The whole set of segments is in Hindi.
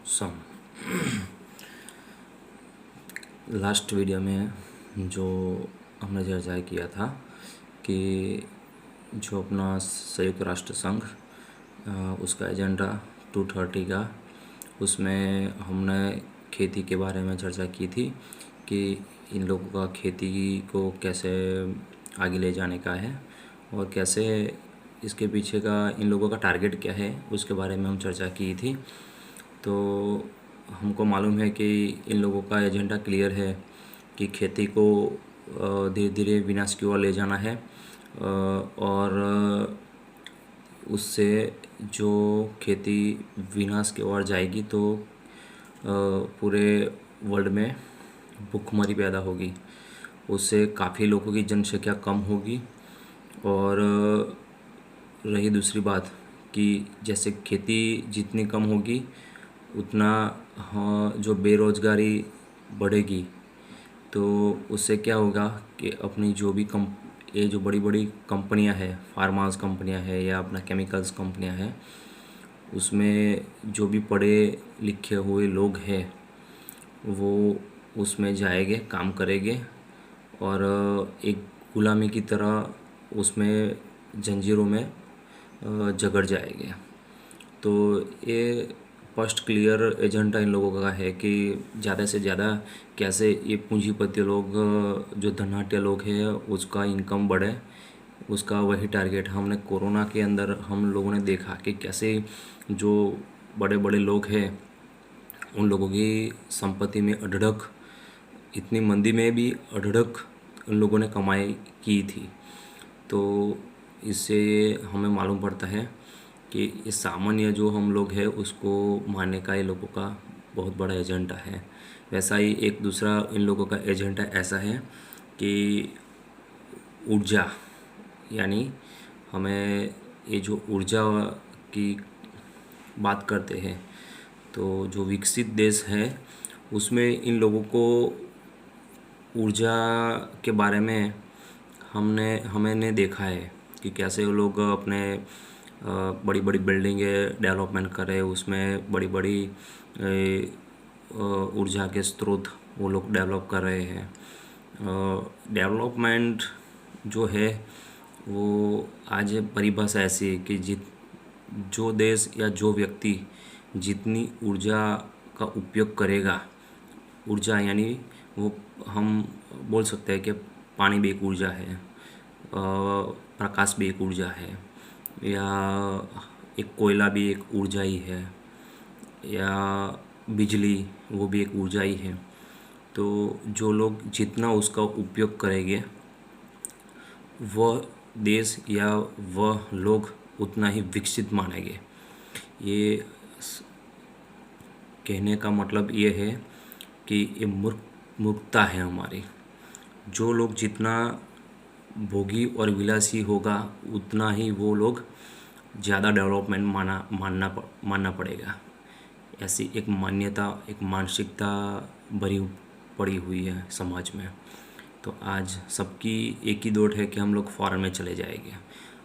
सम लास्ट वीडियो में जो हमने चर्चा किया था कि जो अपना संयुक्त राष्ट्र संघ उसका एजेंडा 230 का, उसमें हमने खेती के बारे में चर्चा की थी कि इन लोगों का खेती को कैसे आगे ले जाने का है और कैसे इसके पीछे का इन लोगों का टारगेट क्या है, उसके बारे में हम चर्चा की थी। तो हमको मालूम है कि इन लोगों का एजेंडा क्लियर है कि खेती को धीरे धीरे विनाश की ओर ले जाना है और उससे जो खेती विनाश की ओर जाएगी तो पूरे वर्ल्ड में भूखमरी पैदा होगी, उससे काफ़ी लोगों की जनसंख्या कम होगी। और रही दूसरी बात कि जैसे खेती जितनी कम होगी उतना हाँ जो बेरोज़गारी बढ़ेगी, तो उससे क्या होगा कि अपनी जो भी ये जो बड़ी बड़ी कंपनियां हैं, फार्मास कंपनियां हैं या अपना केमिकल्स कंपनियां हैं, उसमें जो भी पढ़े लिखे हुए लोग हैं वो उसमें जाएंगे, काम करेंगे और एक गुलामी की तरह उसमें जंजीरों में जकड़ जाएंगे। तो ये फर्स्ट क्लियर एजेंडा इन लोगों का है कि ज़्यादा से ज़्यादा कैसे ये पूंजीपति लोग, जो धनाढ्य लोग हैं, उसका इनकम बढ़े, उसका वही टारगेट। हमने कोरोना के अंदर हम लोगों ने देखा कि कैसे जो बड़े बड़े लोग हैं उन लोगों की संपत्ति में अढड़क, इतनी मंदी में भी अढड़क उन लोगों ने कमाई की थी। तो इससे हमें मालूम पड़ता है कि ये सामान्य जो हम लोग हैं उसको मारने का ये लोगों का बहुत बड़ा एजेंडा है। वैसा ही एक दूसरा इन लोगों का एजेंडा ऐसा है कि ऊर्जा, यानी हमें ये जो ऊर्जा की बात करते हैं तो जो विकसित देश है उसमें इन लोगों को ऊर्जा के बारे में हमने देखा है कि कैसे वो लोग अपने बड़ी बड़ी बिल्डिंगें डेवलपमेंट करे, उसमें बड़ी बड़ी ऊर्जा के स्रोत वो लोग डेवलप कर रहे हैं। डेवलपमेंट जो है वो आज परिभाषा ऐसी है कि जो देश या जो व्यक्ति जितनी ऊर्जा का उपयोग करेगा, ऊर्जा यानी वो हम बोल सकते हैं कि पानी भी एक ऊर्जा है, प्रकाश भी एक ऊर्जा है, या एक कोयला भी एक ऊर्जा ही है, या बिजली वो भी एक ऊर्जा ही है। तो जो लोग जितना उसका उपयोग करेंगे वह देश या वह लोग उतना ही विकसित मानेंगे। ये कहने का मतलब ये है कि ये मूर्खता है हमारी। जो लोग जितना भोगी और विलासी होगा उतना ही वो लोग ज़्यादा डेवलपमेंट मानना पड़ेगा। ऐसी एक मान्यता, एक मानसिकता भरी पड़ी हुई है समाज में। तो आज सबकी एक ही दौड़ है कि हम लोग फॉरेन में चले जाएंगे,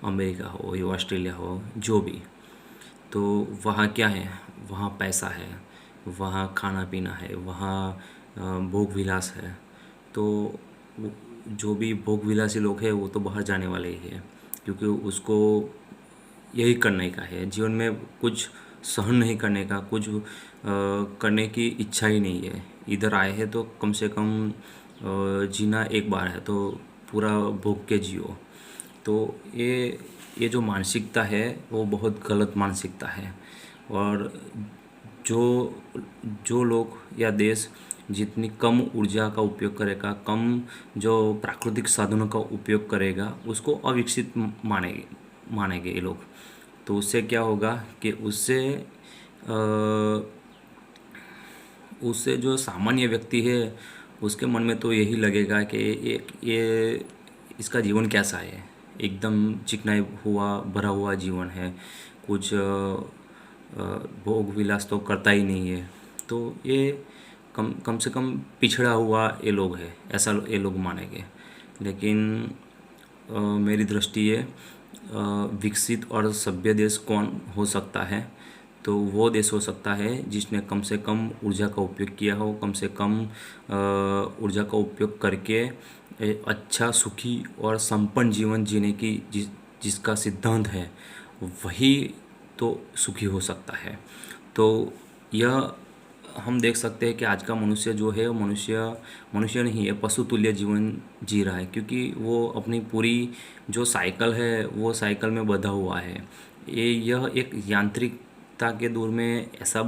अमेरिका हो या ऑस्ट्रेलिया हो, जो भी। तो वहाँ क्या है, वहाँ पैसा है, वहाँ खाना पीना है, वहाँ भोग विलास है। तो जो भी भोग विलासी लोग हैं वो तो बाहर जाने वाले ही है, क्योंकि उसको यही करने का है जीवन में, कुछ सहन नहीं करने का, कुछ करने की इच्छा ही नहीं है। इधर आए हैं तो कम से कम जीना एक बार है, तो पूरा भोग के जियो। तो ये जो मानसिकता है वो बहुत गलत मानसिकता है। और जो जो लोग या देश जितनी कम ऊर्जा का उपयोग करेगा, कम जो प्राकृतिक साधनों का उपयोग करेगा, उसको अविकसित मानेंगे ये लोग। तो उससे क्या होगा कि उससे जो सामान्य व्यक्ति है उसके मन में तो यही लगेगा कि ये इसका जीवन कैसा है, एकदम चिकनाई हुआ भरा हुआ जीवन है, कुछ भोग विलास तो करता ही नहीं है। तो ये कम कम से कम पिछड़ा हुआ ये लोग है, ऐसा ये लोग मानेंगे। लेकिन मेरी दृष्टि है विकसित और सभ्य देश कौन हो सकता है, तो वो देश हो सकता है जिसने कम से कम ऊर्जा का उपयोग किया हो, कम से कम ऊर्जा का उपयोग करके अच्छा, सुखी और संपन्न जीवन जीने की जिसका सिद्धांत है, वही तो सुखी हो सकता है। तो यह हम देख सकते हैं कि आज का मनुष्य जो है, वो मनुष्य मनुष्य नहीं है, पशु तुल्य जीवन जी रहा है, क्योंकि वो अपनी पूरी जो साइकिल है वो साइकिल में बंधा हुआ है। यह एक यांत्रिकता के दौर में ऐसा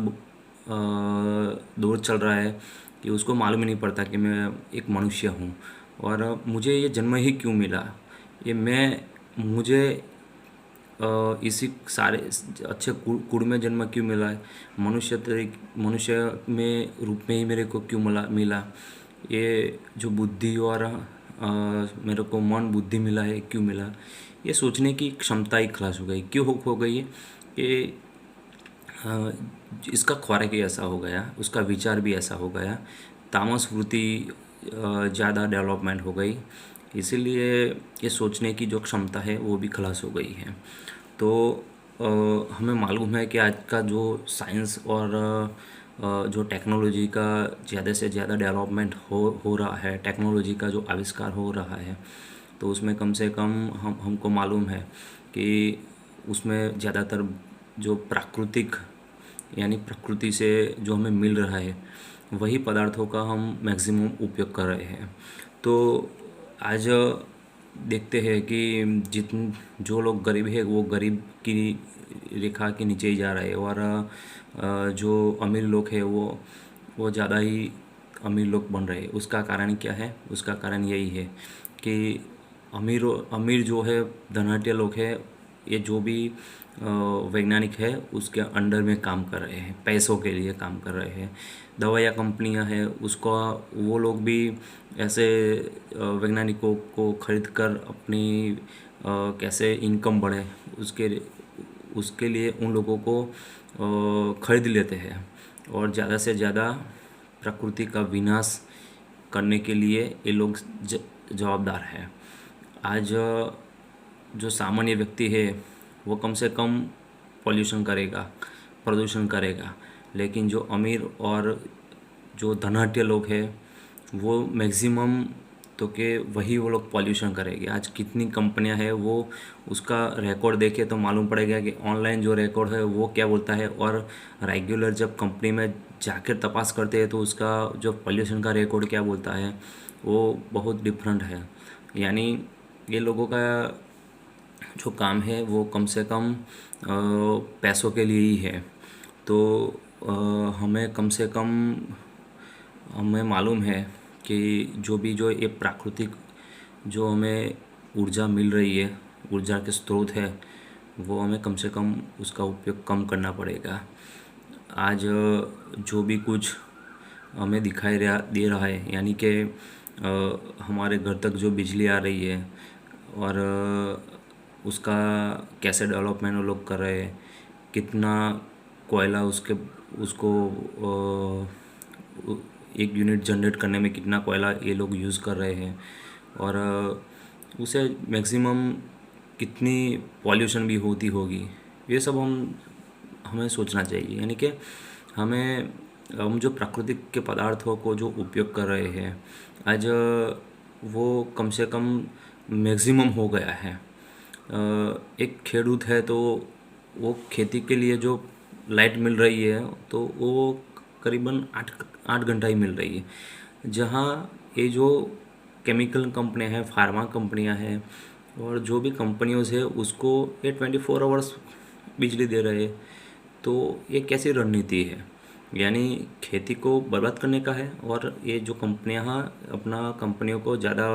दौर चल रहा है कि उसको मालूम ही नहीं पड़ता कि मैं एक मनुष्य हूँ और मुझे ये जन्म ही क्यों मिला, ये मुझे इसी सारे अच्छे कुल में जन्म क्यों मिला है, मनुष्य में रूप में ही मेरे को क्यों मिला, ये जो बुद्धि और मेरे को मन बुद्धि मिला है क्यों मिला, ये सोचने की क्षमता ही खलास हो गई। क्यों हो गई है? ये इसका खुराक ही ऐसा हो गया, उसका विचार भी ऐसा हो गया, तामस वृत्ति ज़्यादा डेवलपमेंट हो गई, इसीलिए ये सोचने की जो क्षमता है वो भी खलास हो गई है। तो हमें मालूम है कि आज का जो साइंस और जो टेक्नोलॉजी का ज़्यादा से ज़्यादा डेवलपमेंट हो रहा है, टेक्नोलॉजी का जो आविष्कार हो रहा है, तो उसमें कम से कम हमको मालूम है कि उसमें ज़्यादातर जो प्राकृतिक यानी प्रकृति से जो हमें मिल रहा है वही पदार्थों का हम मैक्सिमम उपयोग कर रहे हैं। तो आज देखते हैं कि जो लोग गरीब है वो गरीब की रेखा के नीचे ही जा रहे हैं और जो अमीर लोग हैं वो ज़्यादा ही अमीर लोग बन रहे हैं। उसका कारण क्या है? उसका कारण यही है कि अमीर जो है, धनाढ्य लोग हैं, ये जो भी वैज्ञानिक है उसके अंडर में काम कर रहे हैं, पैसों के लिए काम कर रहे हैं। दवाइयाँ कंपनियां हैं, उसका वो लोग भी ऐसे वैज्ञानिकों को खरीद कर अपनी कैसे इनकम बढ़े उसके लिए उन लोगों को खरीद लेते हैं और ज़्यादा से ज़्यादा प्रकृति का विनाश करने के लिए ये लोग जवाबदार हैं। आज जो सामान्य व्यक्ति है वो कम से कम प्रदूषण करेगा, लेकिन जो अमीर और जो धनाढ्य लोग हैं वो मैक्सिमम तो के वही वो लोग पॉल्यूशन करेंगे। आज कितनी कंपनियां हैं, वो उसका रिकॉर्ड देखे तो मालूम पड़ेगा कि ऑनलाइन जो रिकॉर्ड है वो क्या बोलता है और रेगुलर जब कंपनी में जाकर तपास करते हैं तो उसका जो पॉल्यूशन का रिकॉर्ड क्या बोलता है वो बहुत डिफरेंट है। यानी ये लोगों का जो काम है वो कम से कम पैसों के लिए ही है। तो हमें कम से कम हमें मालूम है कि जो ये प्राकृतिक जो हमें ऊर्जा मिल रही है, ऊर्जा के स्रोत है, वो हमें कम से कम उसका उपयोग कम करना पड़ेगा। आज जो भी कुछ हमें दिखाई दे रहा है, यानी कि हमारे घर तक जो बिजली आ रही है और उसका कैसे डेवलपमेंट वो लोग कर रहे हैं, कितना कोयला उसको एक यूनिट जनरेट करने में कितना कोयला ये लोग यूज़ कर रहे हैं और उसे मैक्सिमम कितनी पॉल्यूशन भी होती होगी, ये सब हमें सोचना चाहिए। यानी कि हम जो प्राकृतिक के पदार्थों को जो उपयोग कर रहे हैं आज वो कम से कम मैक्सिमम हो गया है। एक खेडूत है तो वो खेती के लिए जो लाइट मिल रही है तो वो करीबन 8 घंटा ही मिल रही है। जहाँ ये जो केमिकल कंपनियां हैं, फार्मा कंपनियां हैं और जो भी कंपनियों से उसको ये 24 आवर्स बिजली दे रहे हैं, तो ये कैसी रणनीति है? यानी खेती को बर्बाद करने का है और ये जो कंपनियां अपना कंपनियों को ज़्यादा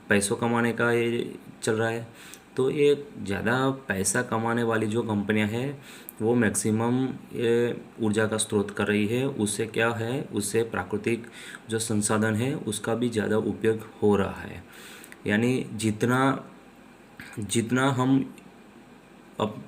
पैसों कमाने का ये चल रहा है। तो ये ज़्यादा पैसा कमाने वाली जो कंपनियां हैं वो मैक्सिमम ये ऊर्जा का स्रोत कर रही है। उससे क्या है, उससे प्राकृतिक जो संसाधन है उसका भी ज़्यादा उपयोग हो रहा है। यानी जितना जितना हम अब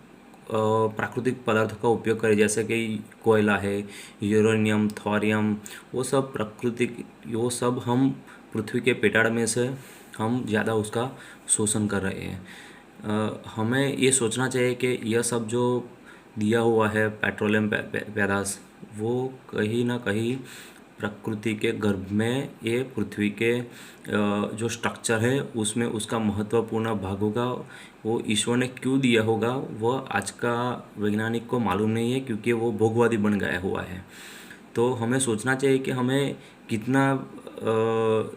प्राकृतिक पदार्थों का उपयोग करें, जैसे कि कोयला है, यूरेनियम, थोरियम, वो सब हम पृथ्वी के पेटाड़ में से हम ज़्यादा उसका शोषण कर रहे हैं। हमें ये सोचना चाहिए कि यह सब जो दिया हुआ है पेट्रोलियम पैदाश, वो कहीं ना कहीं प्रकृति के गर्भ में ये पृथ्वी के जो स्ट्रक्चर है उसमें उसका महत्वपूर्ण भाग होगा। वो ईश्वर ने क्यों दिया होगा वह आज का वैज्ञानिक को मालूम नहीं है, क्योंकि वो भोगवादी बन गया हुआ है। तो हमें सोचना चाहिए कि हमें कितना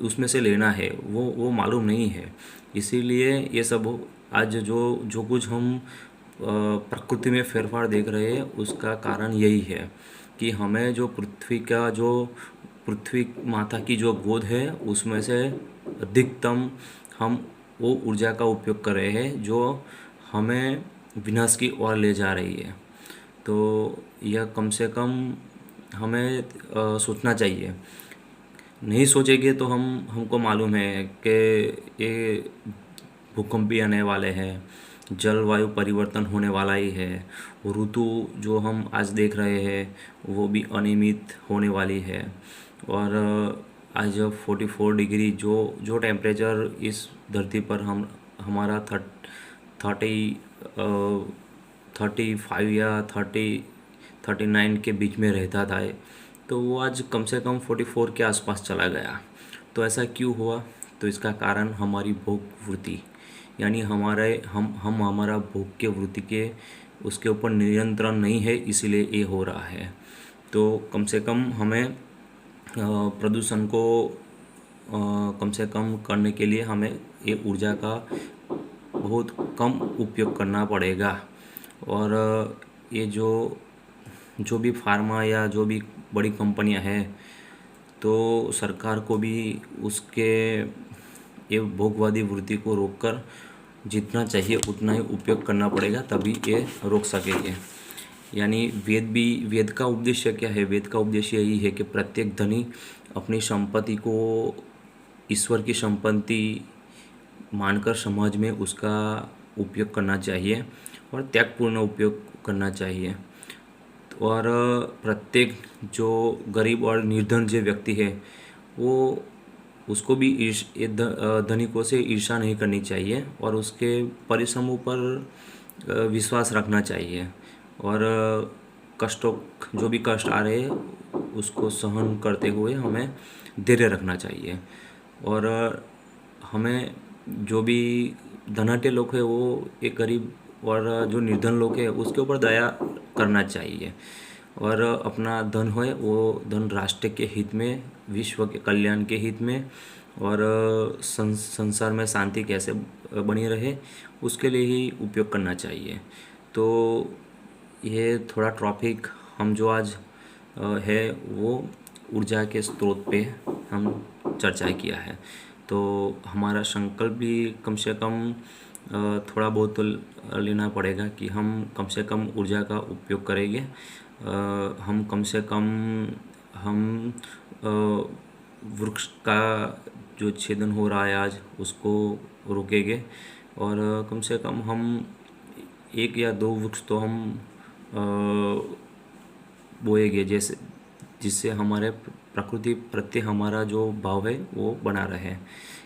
उसमें से लेना है, वो मालूम नहीं है। इसीलिए ये सब आज जो जो कुछ हम प्रकृति में फेरफार देख रहे हैं उसका कारण यही है कि हमें जो पृथ्वी माता की जो गोद है उसमें से अधिकतम हम वो ऊर्जा का उपयोग कर रहे हैं जो हमें विनाश की ओर ले जा रही है। तो यह कम से कम हमें सोचना चाहिए। नहीं सोचेंगे तो हमको मालूम है कि ये भूकंप भी आने वाले हैं, जलवायु परिवर्तन होने वाला ही है, ऋतु जो हम आज देख रहे हैं वो भी अनियमित होने वाली है। और आज 44 डिग्री जो जो टेम्परेचर इस धरती पर हम हमारा 35 या 39 के बीच में रहता था, तो वो आज कम से कम 44 के आसपास चला गया। तो ऐसा क्यों हुआ? तो इसका कारण हमारी भोग वृत्ति, यानी हम हमारा भोग के वृत्ति के उसके ऊपर नियंत्रण नहीं है, इसीलिए ये हो रहा है। तो कम से कम हमें प्रदूषण को कम से कम करने के लिए हमें ये ऊर्जा का बहुत कम उपयोग करना पड़ेगा। और ये जो जो भी फार्मा या जो भी बड़ी कंपनियां हैं, तो सरकार को भी उसके ये भोगवादी वृत्ति को रोककर जितना चाहिए उतना ही उपयोग करना पड़ेगा, तभी ये रोक सकेंगे। यानी वेद का उद्देश्य क्या है? वेद का उद्देश्य यही है कि प्रत्येक धनी अपनी संपत्ति को ईश्वर की संपत्ति मानकर समाज में उसका उपयोग करना चाहिए और त्यागपूर्ण उपयोग करना चाहिए। और प्रत्येक जो गरीब और निर्धन जो व्यक्ति है वो उसको भी धनिकों से ईर्ष्या नहीं करनी चाहिए और उसके परिश्रमों पर विश्वास रखना चाहिए। और कष्टों जो भी कष्ट आ रहे हैं उसको सहन करते हुए हमें धैर्य रखना चाहिए। और हमें जो भी धनाढ्य लोग हैं वो एक गरीब और जो निर्धन लोग हैं उसके ऊपर दया करना चाहिए। और अपना धन है वो धन राष्ट्र के हित में, विश्व के कल्याण के हित में और संसार में शांति कैसे बनी रहे उसके लिए ही उपयोग करना चाहिए। तो ये थोड़ा टॉपिक हम जो आज है वो ऊर्जा के स्रोत पे हम चर्चा किया है। तो हमारा संकल्प भी कम से कम थोड़ा बहुत तो लेना पड़ेगा कि हम कम से कम ऊर्जा का उपयोग करेंगे। हम कम से कम हम वृक्ष का जो छेदन हो रहा है आज उसको रोकेंगे और कम से कम हम 1 या 2 वृक्ष तो हम बोएंगे, जैसे जिससे हमारे प्रकृति प्रति हमारा जो भाव है वो बना रहे।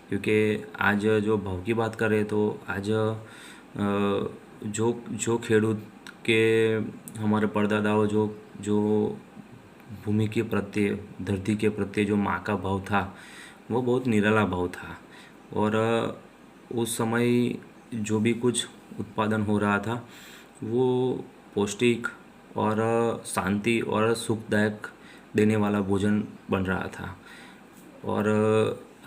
क्योंकि आज जो भाव की बात करें तो आज जो जो खेडूत के हमारे परदादाओं जो जो भूमि के प्रति, धरती के प्रति जो माँ का भाव था वो बहुत निराला भाव था। और उस समय जो भी कुछ उत्पादन हो रहा था वो पौष्टिक और शांति और सुखदायक देने वाला भोजन बन रहा था। और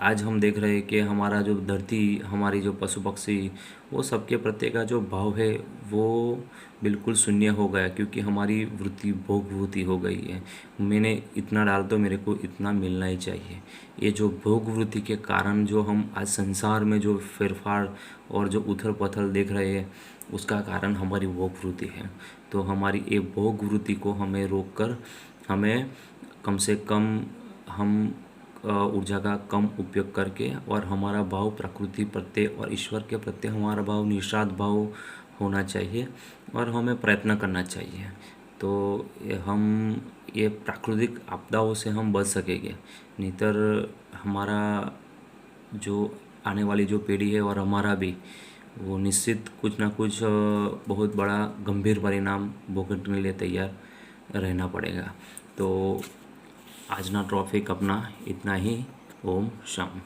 आज हम देख रहे हैं कि हमारा जो धरती, हमारी जो पशु पक्षी, वो सबके प्रति का जो भाव है वो बिल्कुल शून्य हो गया, क्योंकि हमारी वृत्ति भोग वृत्ति हो गई है। मैंने इतना डाल तो मेरे को इतना मिलना ही चाहिए। ये जो भोग वृत्ति के कारण जो हम आज संसार में जो फेरफार और जो उथल पुथल देख रहे हैं उसका कारण हमारी भोग वृत्ति है। तो हमारी ये भोग वृत्ति को हमें रोककर हमें कम से कम हम ऊर्जा का कम उपयोग करके और हमारा भाव प्रकृति प्रत्यय और ईश्वर के प्रत्यय हमारा भाव निस्वार्थ भाव होना चाहिए और हमें प्रयत्न करना चाहिए। तो हम ये प्राकृतिक आपदाओं से हम बच सकेंगे। नहीं हमारा जो आने वाली जो पीढ़ी है और हमारा भी वो निश्चित कुछ ना कुछ बहुत बड़ा गंभीर परिणाम भुगतने के लिए तैयार रहना पड़ेगा। तो आज ना टॉपिक अपना इतना ही। ओम शाम।